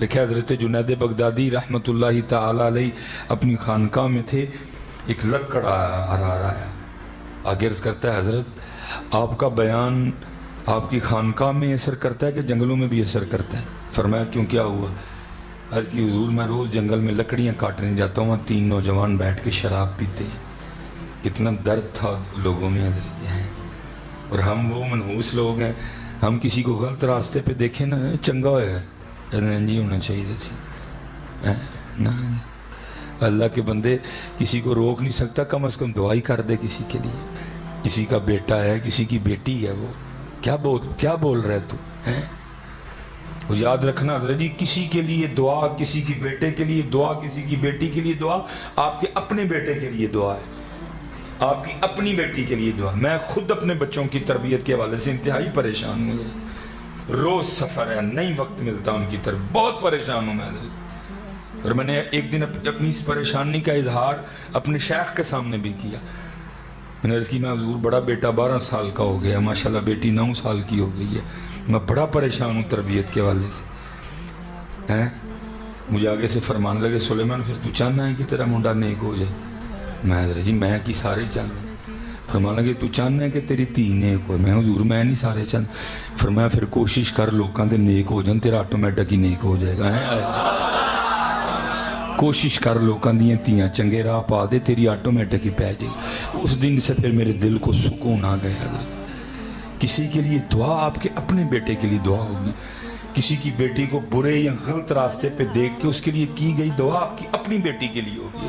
لکھا حضرت جنید بغدادی رحمۃ اللہ تعالی علیہ اپنی خانقاہ میں تھے، ایک لکڑ آیا آگے عرض کرتا ہے حضرت آپ کا بیان آپ کی خانقاہ میں اثر کرتا ہے کہ جنگلوں میں بھی اثر کرتا ہے؟ فرمایا کیوں، کیا ہوا؟ عرض کی حضور میں روز جنگل میں لکڑیاں کاٹنے جاتا ہوں، 3 نوجوان بیٹھ کے شراب پیتے ہیں، کتنا درد تھا لوگوں میں حضرت ہے۔ اور ہم وہ منحوس لوگ ہیں، ہم کسی کو غلط راستے پہ دیکھیں نا چنگا ہوا ہے جی ہونا چاہیے تھی نا، اللہ کے بندے کسی کو روک نہیں سکتا، کم از کم دعائی کر دے کسی کے لیے، کسی کا بیٹا ہے کسی کی بیٹی ہے، وہ کیا بول رہے تو ہے؟ یاد رکھنا حضرت جی، کسی کے لیے دعا، کسی کی بیٹے کے لیے دعا، کسی کی بیٹی کے لیے دعا، آپ کے اپنے بیٹے کے لیے دعا ہے، آپ کی اپنی بیٹی کے لیے دعا۔ میں خود اپنے بچوں کی تربیت کے حوالے سے انتہائی پریشان ہوں، روز سفر ہے، نہیں وقت ملتا ان کی طرف، بہت پریشان ہوں میں حضرت۔ اور میں نے ایک دن اپنی اس پریشانی کا اظہار اپنے شیخ کے سامنے بھی کیا، میں نے عرض کی میں حضور بڑا بیٹا 12 سال کا ہو گیا، ماشاءاللہ بیٹی 9 سال کی ہو گئی ہے، میں بڑا پریشان ہوں تربیت کے حوالے سے ہیں۔ مجھے آگے سے فرمان لگے سلیمان پھر تو چاہنا ہے کہ تیرا منڈا نیک ہو جائے؟ میں حضرت جی میں کی سارے چاہنا، فرمان لگے تو چاہنا ہے کہ تیری تھی نیک ہو؟ میں حضور میں نہیں سارے چاہنا۔ فرمایا پھر کوشش کر لوکاں دے نیک ہو جان، تیرا آٹومیٹک ہی نیک ہو جائے گا۔ کوشش کر لوکاں دیاں تیاں چنگے راہ پا دے، تیری آٹومیٹک ہی پہ جائے۔ اس دن سے پھر میرے دل کو سکون آ گیا حضرت۔ کسی کے لیے دعا آپ کے اپنے بیٹے کے لیے دعا ہوگی، کسی کی بیٹی کو برے یا غلط راستے پہ دیکھ کے اس کے لیے کی گئی دعا آپ کی اپنی بیٹی کے لیے ہوگی۔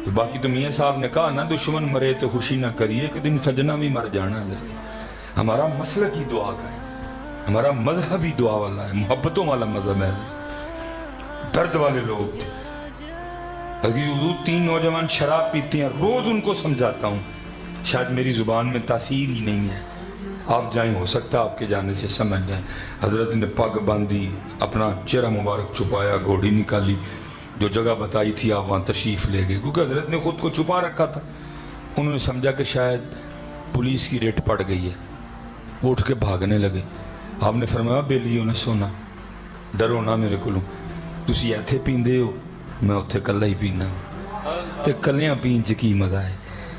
تو باقی تو میاں صاحب نے کہا نا دشمن مرے تو خوشی نہ کریے، ایک دن سجنا بھی مر جانا ہے۔ ہمارا مسلک ہی دعا کا ہے، ہمارا مذہب ہی دعا والا ہے، محبتوں والا مذہب ہے، درد والے لوگ تھے۔ حضور 3 نوجوان شراب پیتے ہیں، روز ان کو سمجھاتا ہوں، شاید میری زبان میں تاثیر ہی نہیں ہے، آپ جائیں ہو سکتا آپ کے جانے سے سمجھ جائیں۔ حضرت نے پگ باندھی، اپنا چہرہ مبارک چھپایا، گھوڑی نکالی، جو جگہ بتائی تھی آپ وہاں تشریف لے گئے، کیونکہ حضرت نے خود کو چھپا رکھا تھا۔ انہوں نے سمجھا کہ شاید پولیس کی ریٹ پڑ گئی ہے، وہ اٹھ کے بھاگنے لگے۔ آپ نے فرمایا بیلیو نہ سونا، ڈرو نہ میرے کو، تسی ایتھے پیندے ہو، میں اتھے کلا ہی پینا، تے کلیاں پین چ کی مزہ ہے۔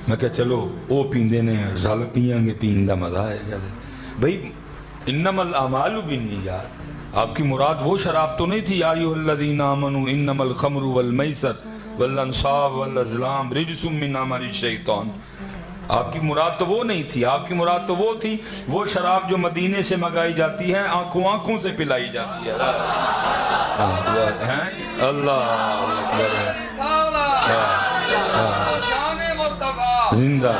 میں کہا چلو وہ پیندے نے رل پیاں گے، پین دا مزہ ہے بھئی، انما الاعمال بالنیات۔ آپ کی مراد وہ شراب تو نہیں تھی یا ایھا الذین آمنوا انما الخمر والمیسر والانصاب والازلام رجس من عمل الشیطان، آپ کی مراد تو وہ نہیں تھی، آپ کی مراد تو وہ تھی وہ شراب جو مدینے سے منگائی جاتی ہے، آنکھوں سے پلائی جاتی ہے۔ اللہ زندہ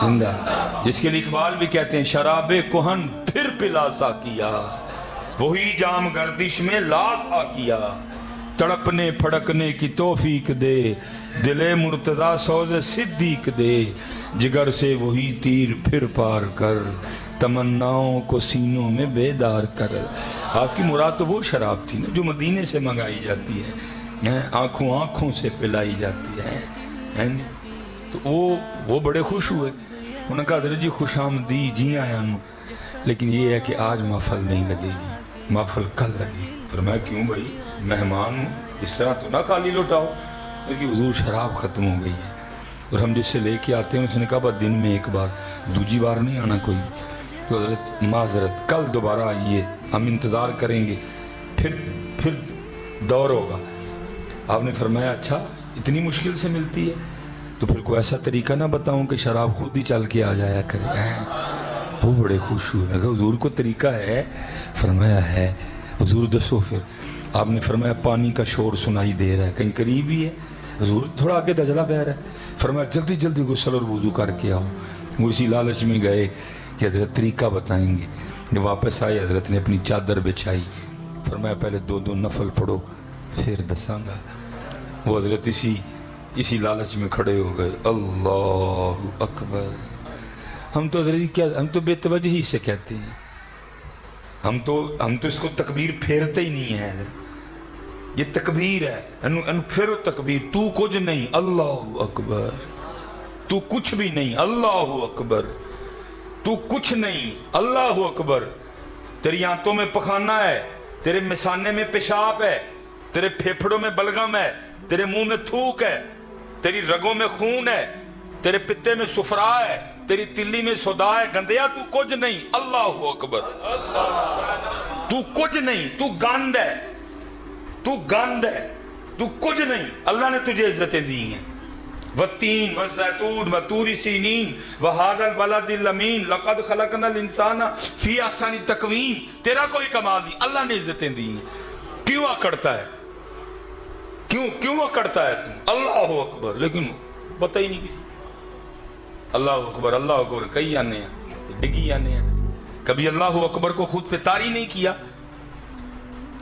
زندہ، جس کے لیے اقبال بھی کہتے ہیں شراب کہن پھر پلاسا کیا، وہی جام گردش میں لاسا کیا، تڑپنے پھڑکنے کی توفیق دے، دل مرتضی سوز صدیق دے، جگر سے وہی تیر پھر پار کر، تمناؤں کو سینوں میں بیدار کر۔ آپ کی مراد تو وہ شراب تھی نا جو مدینے سے منگائی جاتی ہے، آنکھوں سے پلائی جاتی ہے۔ تو وہ بڑے خوش ہوئے، انہوں نے کہا حضرت جی خوش آمدی، جی آیا ہوں، لیکن یہ ہے کہ آج محفل نہیں لگے گی، محفل کل لگے۔ فرمایا کیوں بھائی، مہمان ہوں، اس طرح تو نہ خالی لوٹاؤ۔ اس کی حضور شراب ختم ہو گئی ہے، اور ہم جس سے لے کے آتے ہیں اس نے کہا بس دن میں ایک بار، دوسری بار نہیں آنا کوئی۔ تو حضرت معذرت کل دوبارہ آئیے، ہم انتظار کریں گے، پھر دور ہوگا۔ آپ نے فرمایا اچھا اتنی مشکل سے ملتی ہے، تو پھر کوئی ایسا طریقہ نہ بتاؤں کہ شراب خود ہی چل کے آ جایا کرے۔ وہ بڑے خوش ہوئے، میں کہا حضور کو طریقہ ہے؟ فرمایا ہے۔ حضور دسو پھر۔ آپ نے فرمایا پانی کا شور سنائی دے رہا ہے، کہیں قریب ہی ہے؟ حضور تھوڑا آگے دجلہ بہہ رہا ہے۔ فرمایا جلدی جلدی غسل اور وضو کر کے آؤ۔ وہ اسی لالچ میں گئے کہ حضرت طریقہ بتائیں گے، جب واپس آئے حضرت نے اپنی چادر بچھائی، فرمایا پہلے 2 نفل پڑھو پھر دساں گا۔ وہ حضرت اسی لالچ میں کھڑے ہو گئے، اللہ اکبر۔ ہم تو حضرت کیا، ہم تو بے توجہی سے کہتے ہیں، ہم تو اس کو تکبیر پھیرتے ہی نہیں ہے، یہ تکبیر ہے، پھر تکبیر، تو کچھ نہیں اللہ اکبر، تو کچھ بھی نہیں اللہ اکبر، تو کچھ نہیں اللہ اکبر، تیری آنتوں میں پخانا ہے، تیرے مثانے میں پیشاب ہے، تیرے پھیپھڑوں میں بلغم ہے، تیرے منہ میں تھوک ہے، تیری رگوں میں خون ہے، تیرے پتے میں سفرا ہے، تیری تلی میں سودا ہے، گندیا تو کچھ نہیں۔ اللہ اکبر، تو کچھ نہیں، تو گند ہے، تو گند ہے، تو کچھ نہیں۔ اللہ نے تجھے عزتیں دی ہیں۔ والتین والزیتون وطور سینین وہذا البلد الامین لقد خلقنا الانسان فی احسن تقویم۔ تیرا کوئی کمال نہیں، اللہ نے عزتیں دی ہیں۔ کیوں اکڑتا ہے؟ کیوں اکڑتا ہے تم؟ اللہ اکبر، لیکن پتہ ہی نہیں کسی۔ اللہ اکبر، اللہ اکبر کئی آنے ہیں، ڈگی آنے ہیں، کبھی اللہ اکبر کو خود پہ طاری نہیں کیا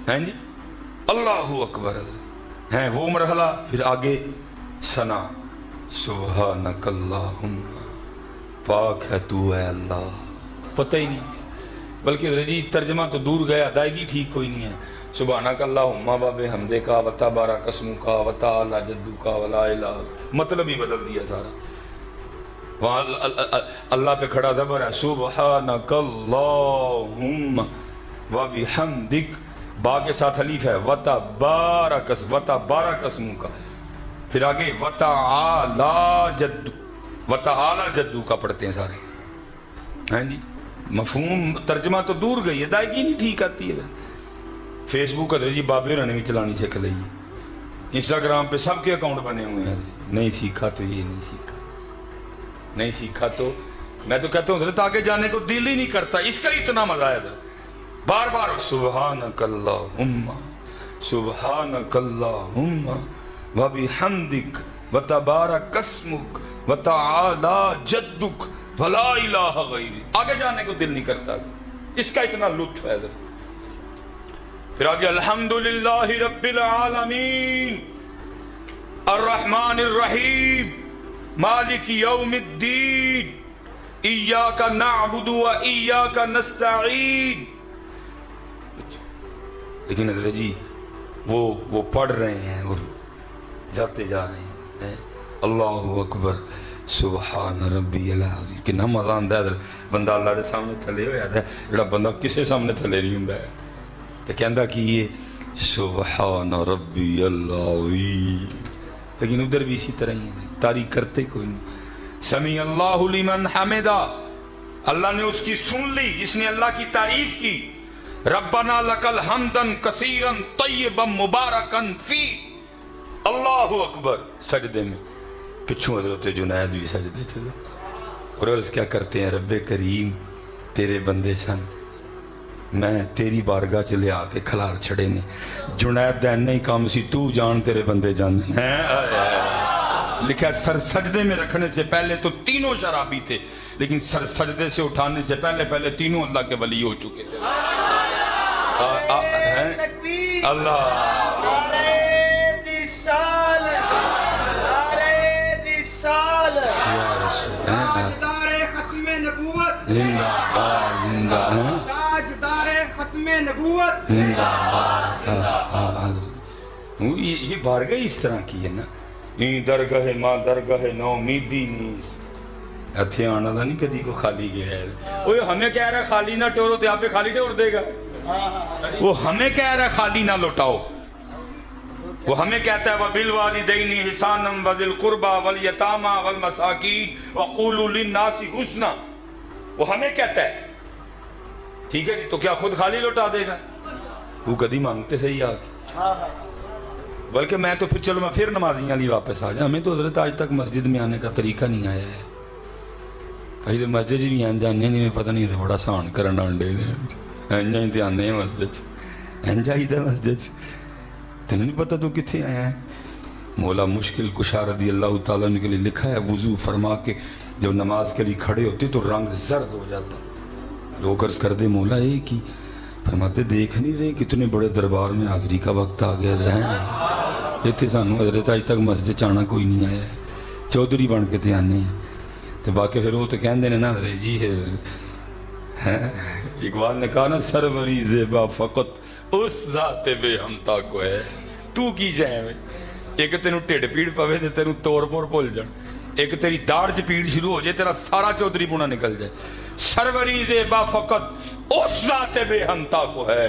ہیں جی۔ اللہ اکبر ہیں وہ مرحلہ، پھر آگے ثنا، سبحانک اللہم، پاک ہے تو اے اللہ، پتہ ہی نہیں۔ بلکہ رجی ترجمہ تو دور گیا، ادائیگی ٹھیک کوئی نہیں ہے۔ سبحانک اللہم و بحمدک و تبارک اسمک و تعالی جدک ولا الہ، مطلب ہی بدل دیا سارا۔ وہاں اللہ پہ کھڑا زبر ہے، سبحانک اللہم و بحمدک، با کے ساتھ حلیف ہے، وتبارک اسمک، پھر آگے وتعالی جدو کا پڑھتے ہیں سارے، ہیں جی۔ مفہوم ترجمہ تو دور گئی، ادائیگی نہیں ٹھیک آتی ہے۔ فیس بک ادھر جی بابے ہونے بھی چلانی سیکھ لئی، انسٹاگرام پہ سب کے اکاؤنٹ بنے ہوئے ہیں۔ نہیں سیکھا تو یہ نہیں سیکھا، نہیں سیکھا تو میں تو کہتا ہوں حضرت آگے جانے کو دل ہی نہیں کرتا، اس کا اتنا مزہ ہے حضرت۔ بار بار سبحانک اللہم، سبحانک اللہم وبحمدک وتبارک اسمک وتعالی جدک ولا الہ غیرک، آگے جانے کو دل نہیں کرتا، اس کا اتنا لطف ہے حضرت۔ پھر آگے الحمدللہ رب العالمین الرحمن الرحیم مالک یوم الدین ایاک نعبد و ایاک نستعین۔ لیکن حضرت جی وہ پڑھ رہے ہیں اور جاتے جا رہے ہیں، اللہ اکبر سبحان ربی العظیم۔ کتنا مزہ آتا ہے بندہ اللہ کے سامنے تھلے ہو جاتا ہے، جڑا بندہ کسی سامنے تھلے نہیں ہوندا ہے تو کہندا کہ یہ سبحان ربی العظیم، لیکن ادھر بھی اسی طرح ہی ہے، تعریف کرتے کوئی نہیں۔ سمیع اللہ لمن حمدہ، اللہ نے اس کی سن لی جس نے اللہ کی تعریف کی۔ ربنا لک الحمدا کثیرا طیبا مبارکا فی، اللہ اکبر، سجدے میں پچھوں حضرت جنید بھی سجدے چلے اور عرض کیا کرتے ہیں، رب کریم تیرے بندے سن، میں تیری بارگاہ چلے آ کے کھلار چھڑے نے، جنید دین نہیں کام سی، تو جان تیرے بندے جان ہیں۔ لکھا ہے سر سجدے میں رکھنے سے پہلے تو تینوں شرابی تھے، لیکن سر سجدے سے اٹھانے سے پہلے تینوں اللہ کے ولی ہو چکے تھے۔ اللہ یہ بارگاہ اس طرح کی ہے نا، درگاہ ماں درگاہ نو امیدی نہیں اتھے آنا تھا، نہیں کدی کو خالی گیا ہے۔ وہ ہمیں کہہ رہا ہے خالی نہ ٹورو تو آپ پہ خالی ٹور دے گا، وہ ہمیں کہہ رہا ہے خالی نہ لوٹاؤ، وہ ہمیں کہتا ہے وَبِالْوَالِدَيْنِ إِحْسَانًا وَذِي الْقُرْبَى وَالْيَتَامَى وَالْمَسَاكِينِ وَقُولُوا لِلنَّاسِ حُسْنًا، وہ ہمیں کہتا ہے، ٹھیک ہے تو کیا خود خالی لوٹا دے گا؟ تو کدی مانگتے صحیح آگے، بلکہ میں تو چلو میں پھر نمازیاں لی واپس آ جائیں، ہمیں تو حضرت آج تک مسجد میں آنے کا طریقہ نہیں آیا ہے۔ کہیں تو مسجد بھی آن جانے نہیں، پتہ نہیں رہے بڑا سان کرن آنڈے دے انجا ہی تے آنے ہیں مسجد، انجا ہی تے مسجد، تینوں نہیں پتہ تو کتھے آیا ہے۔ مولا مشکل کشا رضی اللہ تعالیٰ نے کے لیے لکھا ہے، وضو فرما کے جب نماز کے لیے کھڑے ہوتے تو رنگ زرد ہو جاتا، لوگ عرض کر دے مولا ایک ہی، فرماتے دیکھ نہیں رہے کتنے بڑے دربار میں حاضری کا وقت آ گیا رہے اتنے سانوں حضرت آج تک مسجد چانا کوئی نہیں آیا ہے، چودھری بن کے تے آنے ہیں تو باقی پھر وہ تو کہندے نے نا حضرت جی اقبال نے کہا نا سروری زیبا فقط اس ذات بے ہمتا کو ہے، تو کی جائے میں ایک تینوں ٹھڈ پیڑ پوے تے تینوں توڑ پور بھول جان، ایک تیری داڑھ چ پیڑ شروع ہو جائے تیرا سارا چودھری پونا نکل جائے۔ سروری زیبا فقط اس ذات بے ہمتا کو ہے،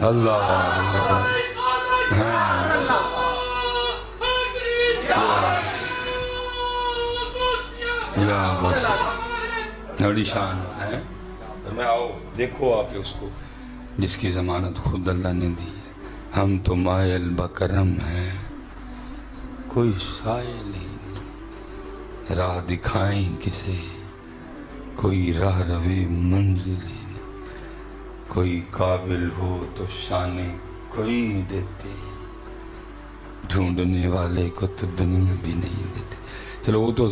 اللہ ہاں بڑی شان ہے. میں آؤ دیکھو آ کے اس کو جس کی ضمانت خود اللہ نے دی ہے. ہم تو مائل بکرم ہیں، کوئی سائل ہی نہیں، راہ دکھائیں کسے، کوئی راہ روی منزل ہی نہیں، کوئی قابل ہو تو شانے کوئی نہیں دیتے، ڈھونڈنے والے کو تو دنیا بھی نہیں دیتے. چلو وہ تو